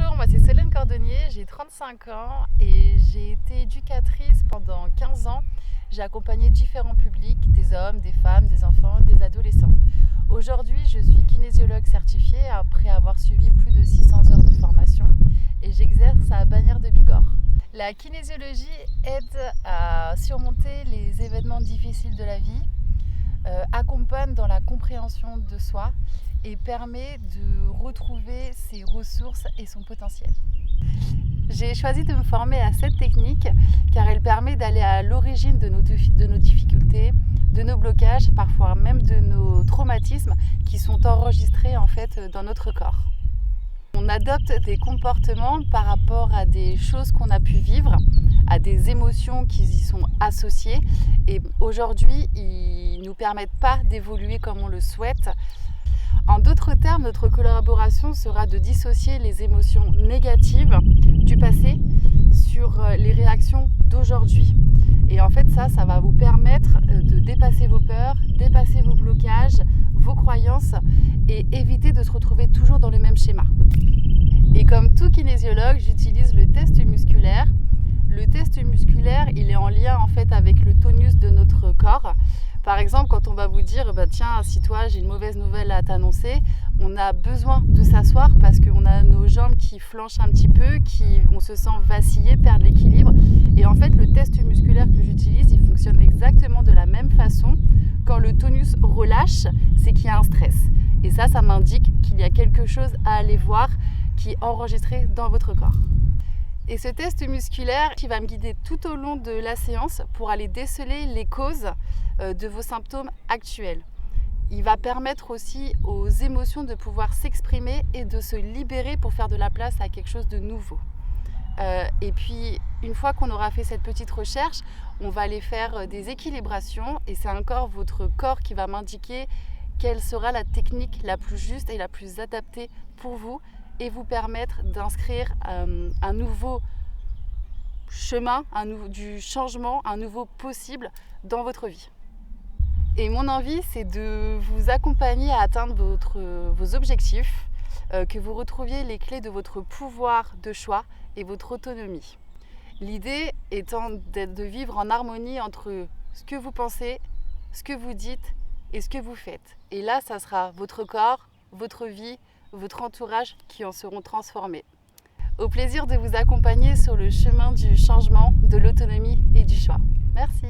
Bonjour, moi c'est Solène Cordonnier, j'ai 35 ans et j'ai été éducatrice pendant 15 ans. J'ai accompagné différents publics, des hommes, des femmes, des enfants, des adolescents. Aujourd'hui, je suis kinésiologue certifiée après avoir suivi plus de 600 heures de formation et j'exerce à Bagnères de Bigorre. La kinésiologie aide à surmonter les événements difficiles de la vie, accompagne dans la compréhension de soi et permet de retrouver ses ressources et son potentiel. J'ai choisi de me former à cette technique car elle permet d'aller à l'origine de nos difficultés, de nos blocages, parfois même de nos traumatismes qui sont enregistrés en fait dans notre corps. On adopte des comportements par rapport à des choses qu'on a pu vivre, à des émotions qui y sont associées et aujourd'hui ils ne nous permettent pas d'évoluer comme on le souhaite. En d'autres termes, notre collaboration sera de dissocier les émotions négatives du passé sur les réactions d'aujourd'hui. Et en fait, ça va vous permettre de dépasser vos peurs, dépasser vos blocages, vos croyances et éviter de se retrouver toujours dans le même schéma. Et comme tout kinésiologue, j'utilise le test musculaire. Le test musculaire, il est en lien en fait avec le tonus de notre corps. Par exemple, quand on va vous dire tiens, assis-toi, j'ai une mauvaise nouvelle à t'annoncer, on a besoin de s'asseoir parce qu'on a nos jambes qui flanchent un petit peu, on se sent vaciller, perdre l'équilibre. Et en fait, le test musculaire que j'utilise, il fonctionne exactement de la même façon. Quand le tonus relâche, c'est qu'il y a un stress. Et ça m'indique qu'il y a quelque chose à aller voir qui est enregistré dans votre corps. Et ce test musculaire qui va me guider tout au long de la séance pour aller déceler les causes de vos symptômes actuels. Il va permettre aussi aux émotions de pouvoir s'exprimer et de se libérer pour faire de la place à quelque chose de nouveau. Et puis, une fois qu'on aura fait cette petite recherche, on va aller faire des équilibrations et c'est encore votre corps qui va m'indiquer quelle sera la technique la plus juste et la plus adaptée pour vous et vous permettre d'inscrire un nouveau chemin, du changement, un nouveau possible dans votre vie. Et mon envie, c'est de vous accompagner à atteindre vos objectifs, que vous retrouviez les clés de votre pouvoir de choix et votre autonomie. L'idée étant de vivre en harmonie entre ce que vous pensez, ce que vous dites et ce que vous faites. Et là, ça sera votre corps, votre vie, votre entourage qui en seront transformés. Au plaisir de vous accompagner sur le chemin du changement, de l'autonomie et du choix. Merci.